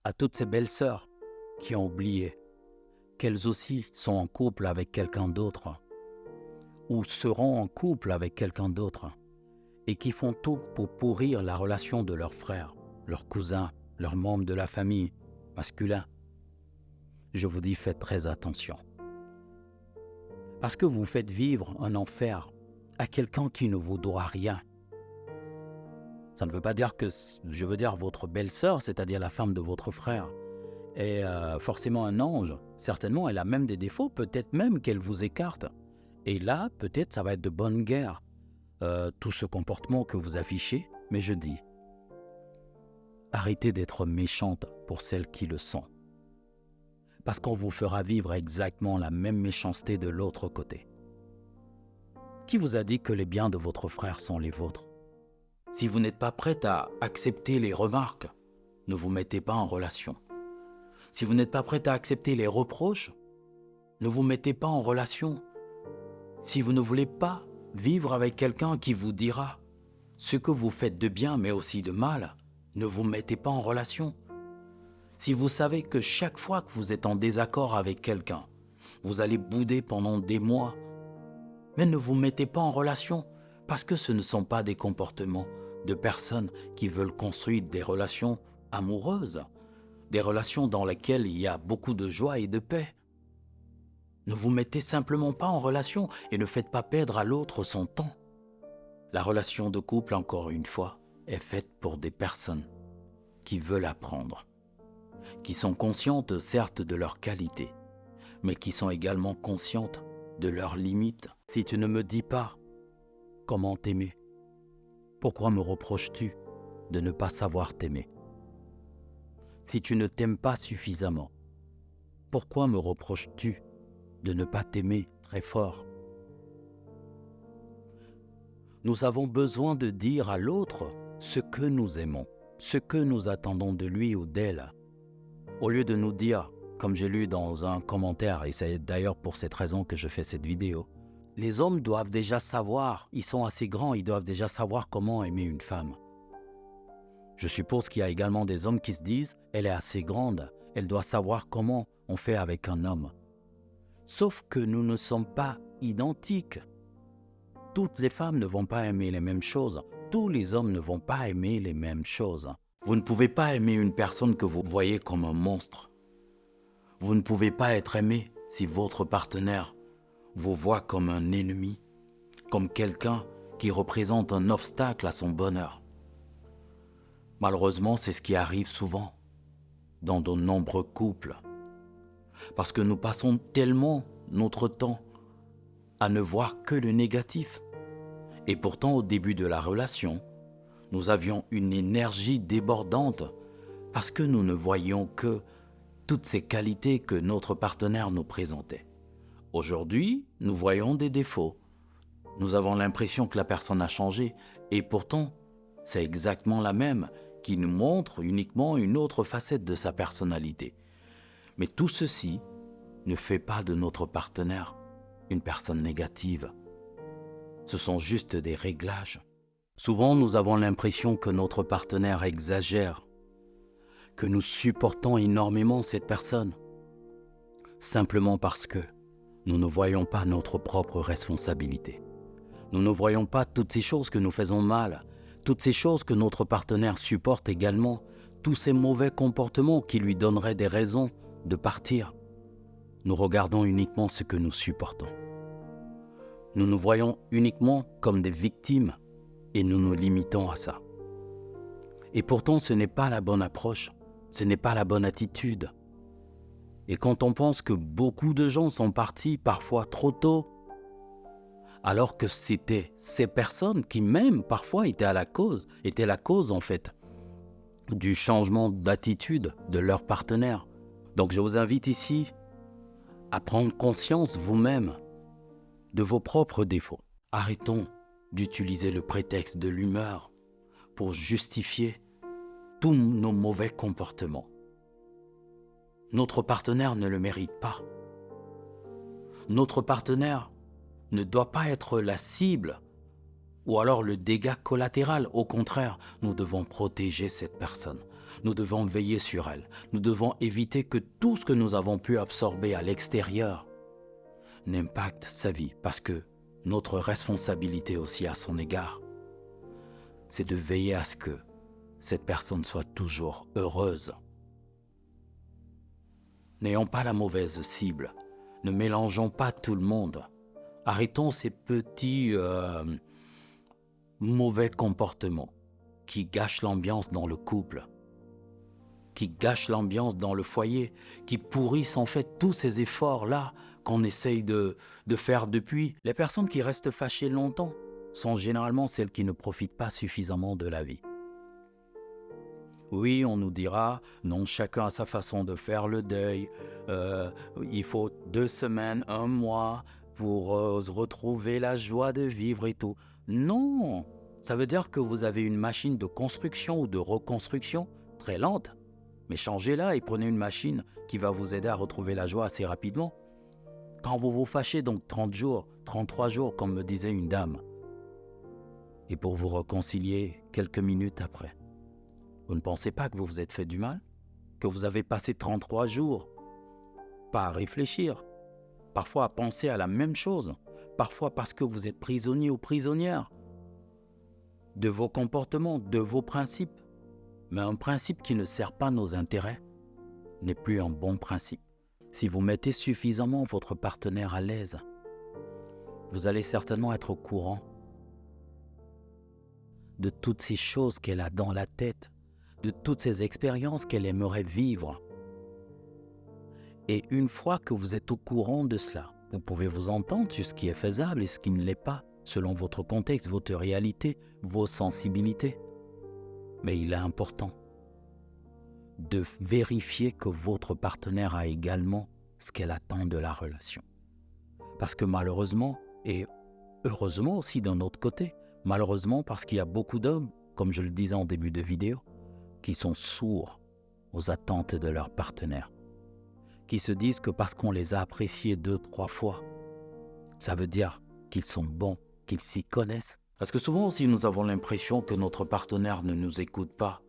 À toutes ces belles sœurs qui ont oublié qu'elles aussi sont en couple avec quelqu'un d'autre ou seront en couple avec quelqu'un d'autre et qui font tout pour pourrir la relation de leurs frères, leurs cousins, leurs membres de la famille masculin. Je vous dis, faites très attention. Parce que vous faites vivre un enfer à quelqu'un qui ne vous doit rien. Ça ne veut pas dire que, je veux dire, votre belle-sœur, c'est-à-dire la femme de votre frère, est forcément un ange. Certainement, elle a même des défauts, peut-être même qu'elle vous écarte. Et là, peut-être, ça va être de bonne guerre, tout ce comportement que vous affichez. Mais je dis, arrêtez d'être méchante pour celles qui le sont. Parce qu'on vous fera vivre exactement la même méchanceté de l'autre côté. Qui vous a dit que les biens de votre frère sont les vôtres? Si vous n'êtes pas prête à accepter les remarques, ne vous mettez pas en relation. Si vous n'êtes pas prête à accepter les reproches, ne vous mettez pas en relation. Si vous ne voulez pas vivre avec quelqu'un qui vous dira ce que vous faites de bien mais aussi de mal, ne vous mettez pas en relation. Si vous savez que chaque fois que vous êtes en désaccord avec quelqu'un, vous allez bouder pendant des mois, mais ne vous mettez pas en relation parce que ce ne sont pas des comportements de personnes qui veulent construire des relations amoureuses, des relations dans lesquelles il y a beaucoup de joie et de paix. Ne vous mettez simplement pas en relation et ne faites pas perdre à l'autre son temps. La relation de couple, encore une fois, est faite pour des personnes qui veulent apprendre, qui sont conscientes certes de leurs qualités, mais qui sont également conscientes de leurs limites. Si tu ne me dis pas comment t'aimer, pourquoi me reproches-tu de ne pas savoir t'aimer? Si tu ne t'aimes pas suffisamment, pourquoi me reproches-tu de ne pas t'aimer très fort? Nous avons besoin de dire à l'autre ce que nous aimons, ce que nous attendons de lui ou d'elle, au lieu de nous dire, comme j'ai lu dans un commentaire, et c'est d'ailleurs pour cette raison que je fais cette vidéo, les hommes doivent déjà savoir, ils sont assez grands, ils doivent déjà savoir comment aimer une femme. Je suppose qu'il y a également des hommes qui se disent, elle est assez grande, elle doit savoir comment on fait avec un homme. Sauf que nous ne sommes pas identiques. Toutes les femmes ne vont pas aimer les mêmes choses. Tous les hommes ne vont pas aimer les mêmes choses. Vous ne pouvez pas aimer une personne que vous voyez comme un monstre. Vous ne pouvez pas être aimé si votre partenaire vous voit comme un ennemi, comme quelqu'un qui représente un obstacle à son bonheur. Malheureusement, c'est ce qui arrive souvent dans de nombreux couples. Parce que nous passons tellement notre temps à ne voir que le négatif. Et pourtant, au début de la relation, nous avions une énergie débordante parce que nous ne voyions que toutes ces qualités que notre partenaire nous présentait. Aujourd'hui, nous voyons des défauts. Nous avons l'impression que la personne a changé et pourtant, c'est exactement la même qui nous montre uniquement une autre facette de sa personnalité. Mais tout ceci ne fait pas de notre partenaire une personne négative. Ce sont juste des réglages. Souvent, nous avons l'impression que notre partenaire exagère, que nous supportons énormément cette personne, simplement parce que nous ne voyons pas notre propre responsabilité. Nous ne voyons pas toutes ces choses que nous faisons mal, toutes ces choses que notre partenaire supporte également, tous ces mauvais comportements qui lui donneraient des raisons de partir. Nous regardons uniquement ce que nous supportons. Nous nous voyons uniquement comme des victimes et nous nous limitons à ça. Et pourtant, ce n'est pas la bonne approche, ce n'est pas la bonne attitude. Et quand on pense que beaucoup de gens sont partis parfois trop tôt, alors que c'était ces personnes qui même parfois étaient la cause en fait du changement d'attitude de leur partenaire. Donc je vous invite ici à prendre conscience vous-même de vos propres défauts. Arrêtons d'utiliser le prétexte de l'humeur pour justifier tous nos mauvais comportements. Notre partenaire ne le mérite pas. Notre partenaire ne doit pas être la cible ou alors le dégât collatéral. Au contraire, nous devons protéger cette personne. Nous devons veiller sur elle. Nous devons éviter que tout ce que nous avons pu absorber à l'extérieur n'impacte sa vie, parce que notre responsabilité aussi à son égard, c'est de veiller à ce que cette personne soit toujours heureuse. N'ayons pas la mauvaise cible. Ne mélangeons pas tout le monde. Arrêtons ces petits mauvais comportements qui gâchent l'ambiance dans le couple, qui gâchent l'ambiance dans le foyer, qui pourrissent en fait tous ces efforts-là qu'on essaye de faire depuis. Les personnes qui restent fâchées longtemps sont généralement celles qui ne profitent pas suffisamment de la vie. Oui, on nous dira, non, chacun a sa façon de faire le deuil. Il faut 2 semaines, 1 mois pour retrouver la joie de vivre et tout. Non, ça veut dire que vous avez une machine de construction ou de reconstruction très lente. Mais changez-la et prenez une machine qui va vous aider à retrouver la joie assez rapidement. Quand vous vous fâchez, donc 30 jours, 33 jours, comme me disait une dame, et pour vous réconcilier quelques minutes après, vous ne pensez pas que vous vous êtes fait du mal? Que vous avez passé 33 jours, pas à réfléchir, parfois à penser à la même chose, parfois parce que vous êtes prisonnier ou prisonnière de vos comportements, de vos principes. Mais un principe qui ne sert pas nos intérêts n'est plus un bon principe. Si vous mettez suffisamment votre partenaire à l'aise, vous allez certainement être au courant de toutes ces choses qu'elle a dans la tête, de toutes ces expériences qu'elle aimerait vivre. Et une fois que vous êtes au courant de cela, vous pouvez vous entendre sur ce qui est faisable et ce qui ne l'est pas, selon votre contexte, votre réalité, vos sensibilités. Mais il est important de vérifier que votre partenaire a également ce qu'elle attend de la relation. Parce que malheureusement, et heureusement aussi d'un autre côté, malheureusement parce qu'il y a beaucoup d'hommes, comme je le disais en début de vidéo, qui sont sourds aux attentes de leur partenaire, qui se disent que parce qu'on les a appréciés 2-3 fois, ça veut dire qu'ils sont bons, qu'ils s'y connaissent. Parce que souvent aussi nous avons l'impression que notre partenaire ne nous écoute pas,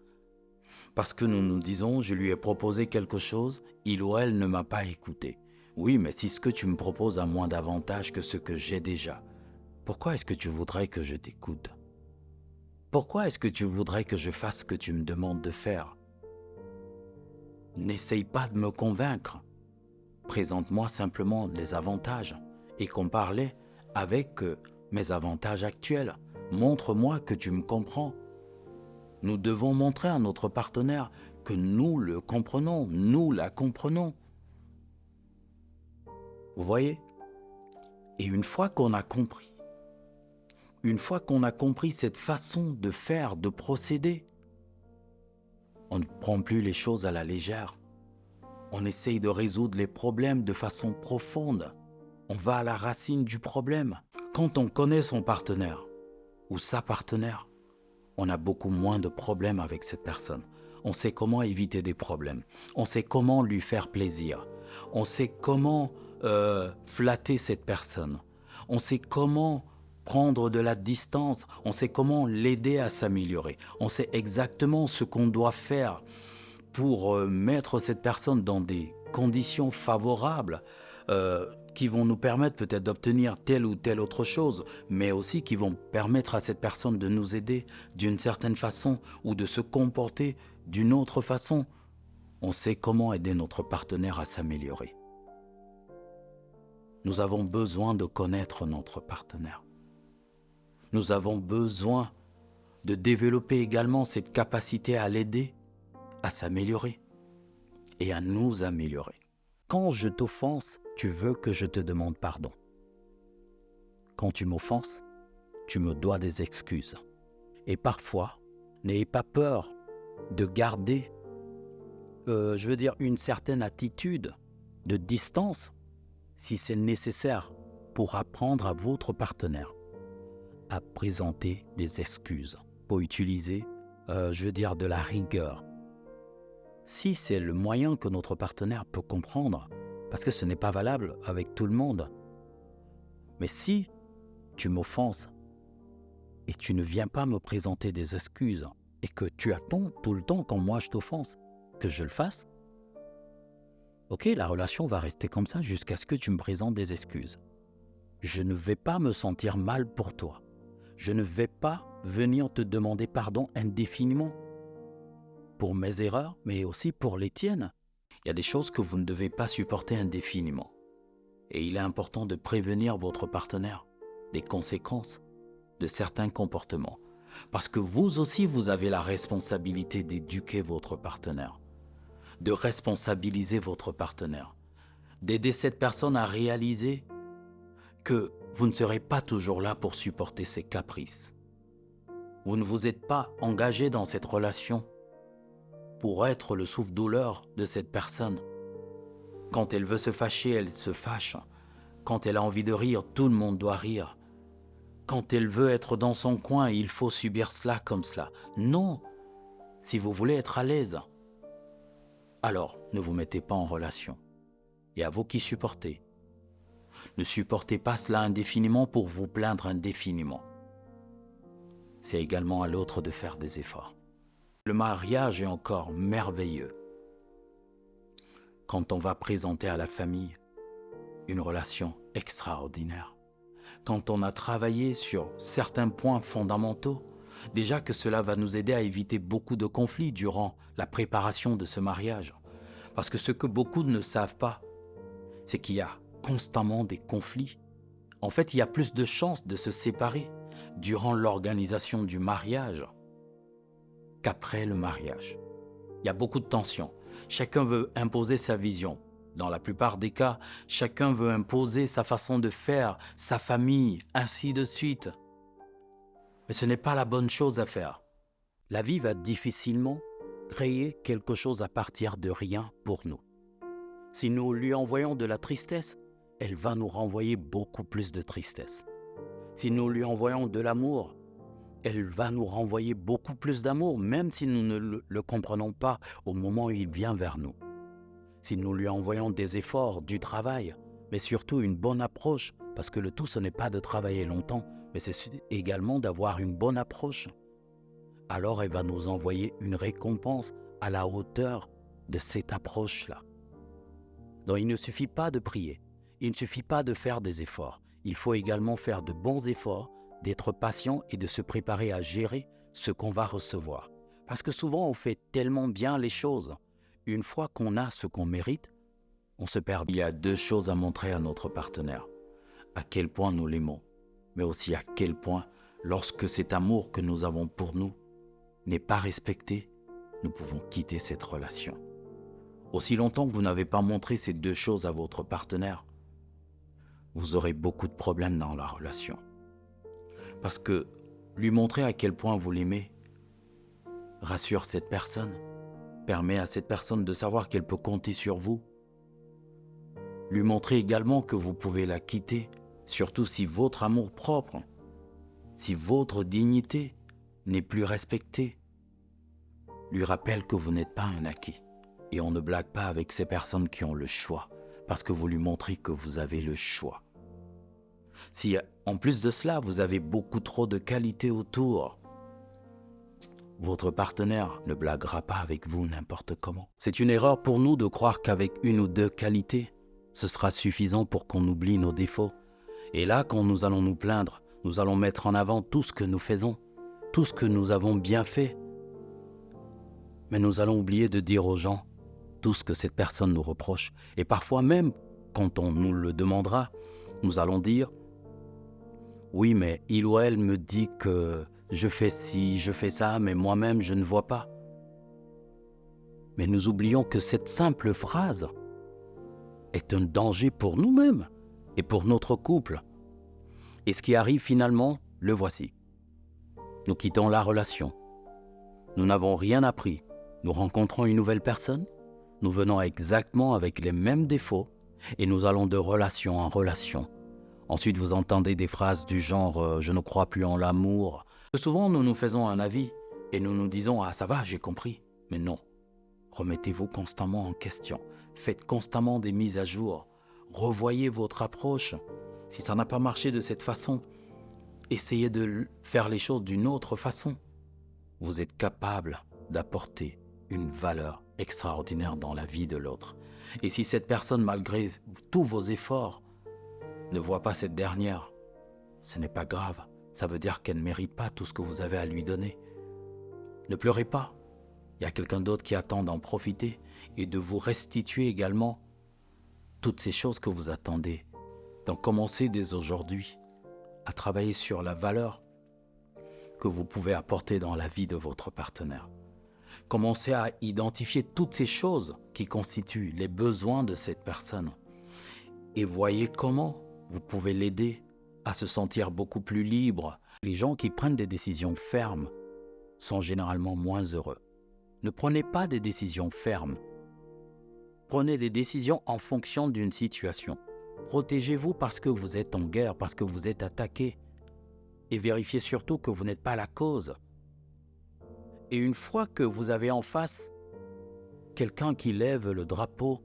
parce que nous nous disons, je lui ai proposé quelque chose, il ou elle ne m'a pas écouté. Oui, mais si ce que tu me proposes a moins d'avantages que ce que j'ai déjà, pourquoi est-ce que tu voudrais que je t'écoute? Pourquoi est-ce que tu voudrais que je fasse ce que tu me demandes de faire? N'essaye pas de me convaincre. Présente-moi simplement les avantages et compare-les avec mes avantages actuels. Montre-moi que tu me comprends. Nous devons montrer à notre partenaire que nous le comprenons, nous la comprenons. Vous voyez? Et une fois qu'on a compris cette façon de faire, de procéder, on ne prend plus les choses à la légère. On essaye de résoudre les problèmes de façon profonde. On va à la racine du problème. Quand on connaît son partenaire ou sa partenaire, on a beaucoup moins de problèmes avec cette personne. On sait comment éviter des problèmes. On sait comment lui faire plaisir. On sait comment flatter cette personne. On sait comment prendre de la distance. On sait comment l'aider à s'améliorer. On sait exactement ce qu'on doit faire pour mettre cette personne dans des conditions favorables qui vont nous permettre peut-être d'obtenir telle ou telle autre chose, mais aussi qui vont permettre à cette personne de nous aider d'une certaine façon ou de se comporter d'une autre façon. On sait comment aider notre partenaire à s'améliorer. Nous avons besoin de connaître notre partenaire. Nous avons besoin de développer également cette capacité à l'aider à s'améliorer et à nous améliorer. Quand je t'offense, tu veux que je te demande pardon. Quand tu m'offenses, tu me dois des excuses. Et parfois, n'ayez pas peur de garder, une certaine attitude de distance si c'est nécessaire pour apprendre à votre partenaire à présenter des excuses, pour utiliser, de la rigueur. Si c'est le moyen que notre partenaire peut comprendre, parce que ce n'est pas valable avec tout le monde. Mais si tu m'offenses et tu ne viens pas me présenter des excuses, et que tu attends tout le temps quand moi je t'offense, que je le fasse, ok, la relation va rester comme ça jusqu'à ce que tu me présentes des excuses. Je ne vais pas me sentir mal pour toi. Je ne vais pas venir te demander pardon indéfiniment pour mes erreurs, mais aussi pour les tiennes. Il y a des choses que vous ne devez pas supporter indéfiniment. Et il est important de prévenir votre partenaire des conséquences de certains comportements. Parce que vous aussi, vous avez la responsabilité d'éduquer votre partenaire, de responsabiliser votre partenaire, d'aider cette personne à réaliser que vous ne serez pas toujours là pour supporter ses caprices. Vous ne vous êtes pas engagé dans cette relation pour être le souffle-douleur de cette personne. Quand elle veut se fâcher, elle se fâche. Quand elle a envie de rire, tout le monde doit rire. Quand elle veut être dans son coin, il faut subir cela comme cela. Non, si vous voulez être à l'aise, alors ne vous mettez pas en relation. Et à vous qui supportez, ne supportez pas cela indéfiniment pour vous plaindre indéfiniment. C'est également à l'autre de faire des efforts. Le mariage est encore merveilleux quand on va présenter à la famille une relation extraordinaire. Quand on a travaillé sur certains points fondamentaux, déjà que cela va nous aider à éviter beaucoup de conflits durant la préparation de ce mariage. Parce que ce que beaucoup ne savent pas, c'est qu'il y a constamment des conflits. En fait, il y a plus de chances de se séparer durant l'organisation du mariage qu'après le mariage. Il y a beaucoup de tensions. Chacun veut imposer sa vision. Dans la plupart des cas, chacun veut imposer sa façon de faire, sa famille, ainsi de suite. Mais ce n'est pas la bonne chose à faire. La vie va difficilement créer quelque chose à partir de rien pour nous. Si nous lui envoyons de la tristesse, elle va nous renvoyer beaucoup plus de tristesse. Si nous lui envoyons de l'amour, elle va nous renvoyer beaucoup plus d'amour, même si nous ne le comprenons pas au moment où il vient vers nous. Si nous lui envoyons des efforts, du travail, mais surtout une bonne approche, parce que le tout, ce n'est pas de travailler longtemps, mais c'est également d'avoir une bonne approche, alors elle va nous envoyer une récompense à la hauteur de cette approche-là. Donc il ne suffit pas de prier, il ne suffit pas de faire des efforts, il faut également faire de bons efforts, d'être patient et de se préparer à gérer ce qu'on va recevoir. Parce que souvent on fait tellement bien les choses. Une fois qu'on a ce qu'on mérite, on se perd. Il y a deux choses à montrer à notre partenaire. À quel point nous l'aimons, mais aussi à quel point, lorsque cet amour que nous avons pour nous n'est pas respecté, nous pouvons quitter cette relation. Aussi longtemps que vous n'avez pas montré ces deux choses à votre partenaire, vous aurez beaucoup de problèmes dans la relation. Parce que lui montrer à quel point vous l'aimez rassure cette personne, permet à cette personne de savoir qu'elle peut compter sur vous. Lui montrer également que vous pouvez la quitter, surtout si votre amour propre, si votre dignité n'est plus respectée. Lui rappelle que vous n'êtes pas un acquis. Et on ne blague pas avec ces personnes qui ont le choix, parce que vous lui montrez que vous avez le choix. Si en plus de cela, vous avez beaucoup trop de qualités autour, votre partenaire ne blaguera pas avec vous n'importe comment. C'est une erreur pour nous de croire qu'avec une ou deux qualités, ce sera suffisant pour qu'on oublie nos défauts. Et là, quand nous allons nous plaindre, nous allons mettre en avant tout ce que nous faisons, tout ce que nous avons bien fait. Mais nous allons oublier de dire aux gens tout ce que cette personne nous reproche. Et parfois même, quand on nous le demandera, nous allons dire « Oui, mais il ou elle me dit que je fais ci, je fais ça, mais moi-même, je ne vois pas. » Mais nous oublions que cette simple phrase est un danger pour nous-mêmes et pour notre couple. Et ce qui arrive finalement, le voici. Nous quittons la relation. Nous n'avons rien appris. Nous rencontrons une nouvelle personne. Nous venons exactement avec les mêmes défauts et nous allons de relation en relation. Ensuite, vous entendez des phrases du genre « je ne crois plus en l'amour ». Souvent, nous nous faisons un avis et nous nous disons « ah, ça va, j'ai compris ». Mais non, remettez-vous constamment en question. Faites constamment des mises à jour. Revoyez votre approche. Si ça n'a pas marché de cette façon, essayez de faire les choses d'une autre façon. vous êtes capable d'apporter une valeur extraordinaire dans la vie de l'autre. Et si cette personne, malgré tous vos efforts, ne voit pas cette dernière, ce n'est pas grave. Ça veut dire qu'elle ne mérite pas tout ce que vous avez à lui donner. Ne pleurez pas. Il y a quelqu'un d'autre qui attend d'en profiter et de vous restituer également toutes ces choses que vous attendez. Donc commencez dès aujourd'hui à travailler sur la valeur que vous pouvez apporter dans la vie de votre partenaire. Commencez à identifier toutes ces choses qui constituent les besoins de cette personne et voyez comment vous pouvez l'aider à se sentir beaucoup plus libre. Les gens qui prennent des décisions fermes sont généralement moins heureux. Ne prenez pas des décisions fermes. Prenez des décisions en fonction d'une situation. Protégez-vous parce que vous êtes en guerre, parce que vous êtes attaqué. Et vérifiez surtout que vous n'êtes pas la cause. Et une fois que vous avez en face quelqu'un qui lève le drapeau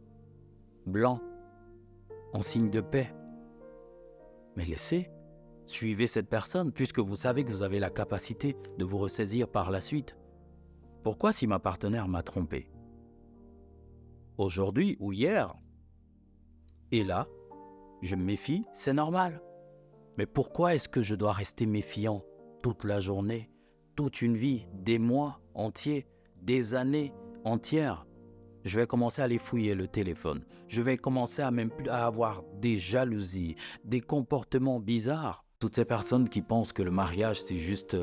blanc en signe de paix, mais suivez cette personne puisque vous savez que vous avez la capacité de vous ressaisir par la suite. Pourquoi si ma partenaire m'a trompé aujourd'hui ou hier, et là, je me méfie, c'est normal. Mais pourquoi est-ce que je dois rester méfiant toute la journée, toute une vie, des mois entiers, des années entières? Je vais commencer à aller fouiller le téléphone. Je vais commencer à avoir des jalousies, des comportements bizarres. Toutes ces personnes qui pensent que le mariage, c'est juste,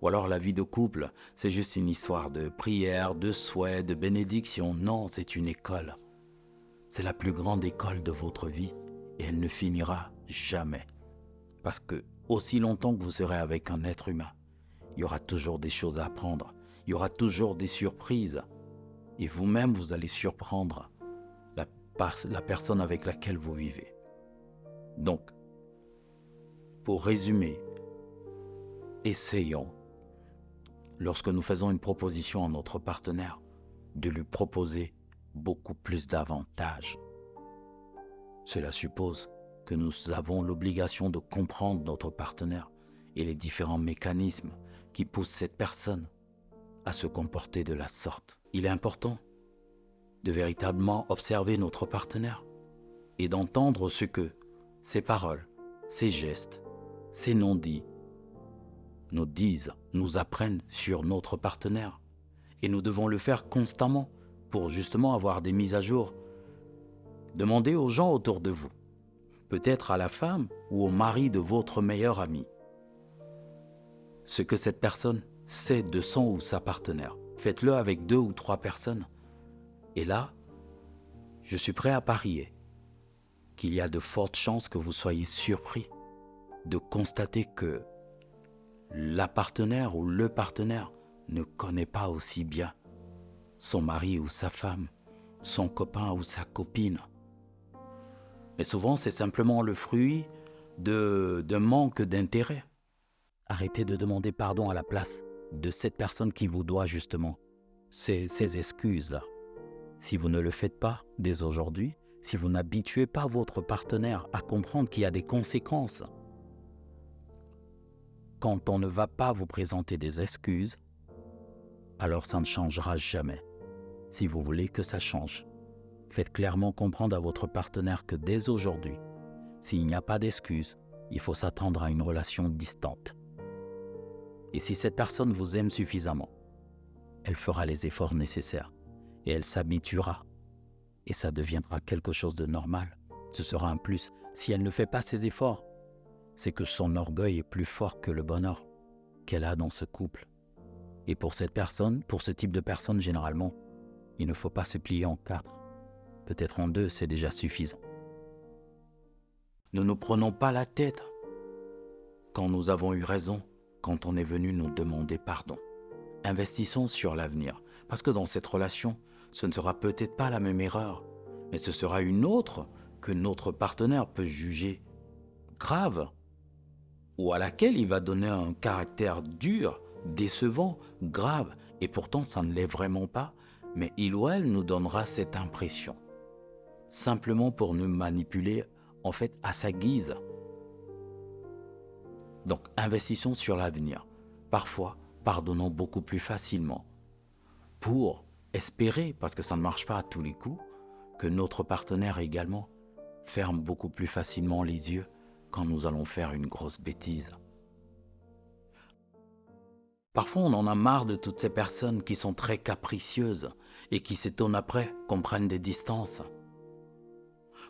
ou alors la vie de couple, c'est juste une histoire de prière, de souhait, de bénédiction. Non, c'est une école. C'est la plus grande école de votre vie et elle ne finira jamais. Parce que aussi longtemps que vous serez avec un être humain, il y aura toujours des choses à apprendre. Il y aura toujours des surprises. Et vous-même, vous allez surprendre la personne avec laquelle vous vivez. Donc, pour résumer, essayons, lorsque nous faisons une proposition à notre partenaire, de lui proposer beaucoup plus d'avantages. Cela suppose que nous avons l'obligation de comprendre notre partenaire et les différents mécanismes qui poussent cette personne à se comporter de la sorte. Il est important de véritablement observer notre partenaire et d'entendre ce que ses paroles, ses gestes, ses non-dits nous disent, nous apprennent sur notre partenaire. Et nous devons le faire constamment pour justement avoir des mises à jour. Demandez aux gens autour de vous, peut-être à la femme ou au mari de votre meilleur ami, ce que cette personne sait de son ou sa partenaire. Faites-le avec 2 ou 3 personnes. Et là, je suis prêt à parier qu'il y a de fortes chances que vous soyez surpris de constater que la partenaire ou le partenaire ne connaît pas aussi bien son mari ou sa femme, son copain ou sa copine. Mais souvent, c'est simplement le fruit d'un manque d'intérêt. Arrêtez de demander pardon à la place de cette personne qui vous doit justement ces excuses-là. Si vous ne le faites pas dès aujourd'hui, si vous n'habituez pas votre partenaire à comprendre qu'il y a des conséquences, quand on ne va pas vous présenter des excuses, alors ça ne changera jamais. Si vous voulez que ça change, faites clairement comprendre à votre partenaire que dès aujourd'hui, s'il n'y a pas d'excuses, il faut s'attendre à une relation distante. Et si cette personne vous aime suffisamment, elle fera les efforts nécessaires et elle s'habituera. Et ça deviendra quelque chose de normal. Ce sera un plus. Si elle ne fait pas ces efforts, c'est que son orgueil est plus fort que le bonheur qu'elle a dans ce couple. Et pour cette personne, pour ce type de personne généralement, il ne faut pas se plier en 4. Peut-être en 2, c'est déjà suffisant. Ne nous prenons pas la tête quand nous avons eu raison, quand on est venu nous demander pardon. Investissons sur l'avenir, parce que dans cette relation, ce ne sera peut-être pas la même erreur, mais ce sera une autre que notre partenaire peut juger grave, ou à laquelle il va donner un caractère dur, décevant, grave, et pourtant ça ne l'est vraiment pas, mais il ou elle nous donnera cette impression, simplement pour nous manipuler, en fait, à sa guise. Donc, investissons sur l'avenir. Parfois, pardonnons beaucoup plus facilement, pour espérer, parce que ça ne marche pas à tous les coups, que notre partenaire également ferme beaucoup plus facilement les yeux quand nous allons faire une grosse bêtise. Parfois, on en a marre de toutes ces personnes qui sont très capricieuses et qui s'étonnent après qu'on prenne des distances,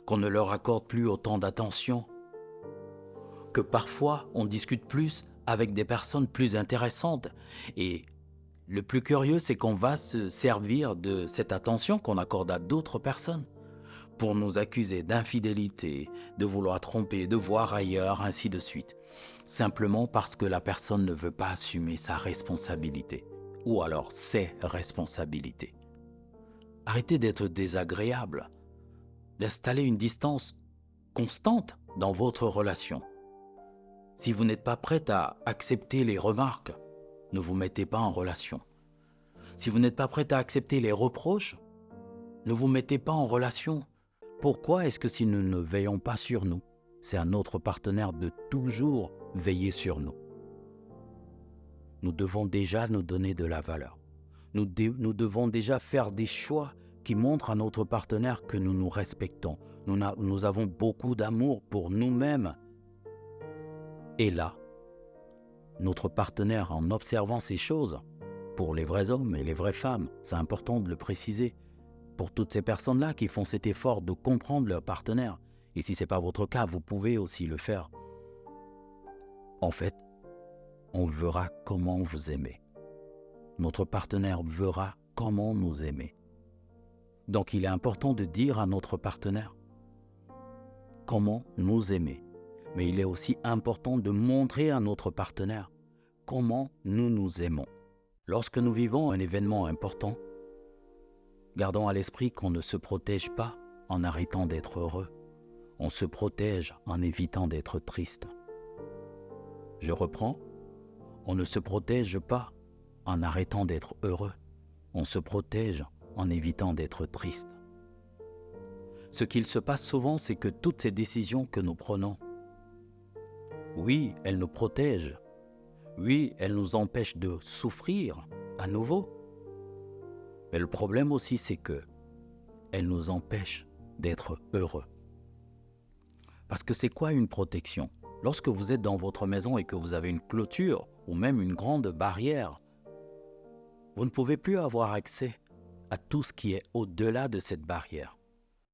qu'on ne leur accorde plus autant d'attention, que parfois on discute plus avec des personnes plus intéressantes. Et le plus curieux, c'est qu'on va se servir de cette attention qu'on accorde à d'autres personnes pour nous accuser d'infidélité, de vouloir tromper, de voir ailleurs, ainsi de suite. Simplement parce que la personne ne veut pas assumer sa responsabilité, ou alors ses responsabilités. Arrêtez d'être désagréable, d'installer une distance constante dans votre relation. Si vous n'êtes pas prête à accepter les remarques, ne vous mettez pas en relation. Si vous n'êtes pas prête à accepter les reproches, ne vous mettez pas en relation. Pourquoi est-ce que si nous ne veillons pas sur nous, c'est à notre partenaire de toujours veiller sur nous? Nous devons déjà nous donner de la valeur. Nous devons déjà faire des choix qui montrent à notre partenaire que nous nous respectons. Nous avons beaucoup d'amour pour nous-mêmes. Et là, notre partenaire, en observant ces choses, pour les vrais hommes et les vraies femmes, c'est important de le préciser, pour toutes ces personnes-là qui font cet effort de comprendre leur partenaire, et si ce n'est pas votre cas, vous pouvez aussi le faire. En fait, on verra comment vous aimez. Notre partenaire verra comment nous aimer. Donc il est important de dire à notre partenaire comment nous aimer. Mais il est aussi important de montrer à notre partenaire comment nous nous aimons. Lorsque nous vivons un événement important, gardons à l'esprit qu'on ne se protège pas en arrêtant d'être heureux. On se protège en évitant d'être triste. Je reprends, on ne se protège pas en arrêtant d'être heureux. On se protège en évitant d'être triste. Ce qu'il se passe souvent, c'est que toutes ces décisions que nous prenons, oui, elles nous protègent. Oui, elles nous empêchent de souffrir à nouveau. Mais le problème aussi, c'est que elles nous empêchent d'être heureux. Parce que c'est quoi une protection? Lorsque vous êtes dans votre maison et que vous avez une clôture ou même une grande barrière, vous ne pouvez plus avoir accès à tout ce qui est au-delà de cette barrière.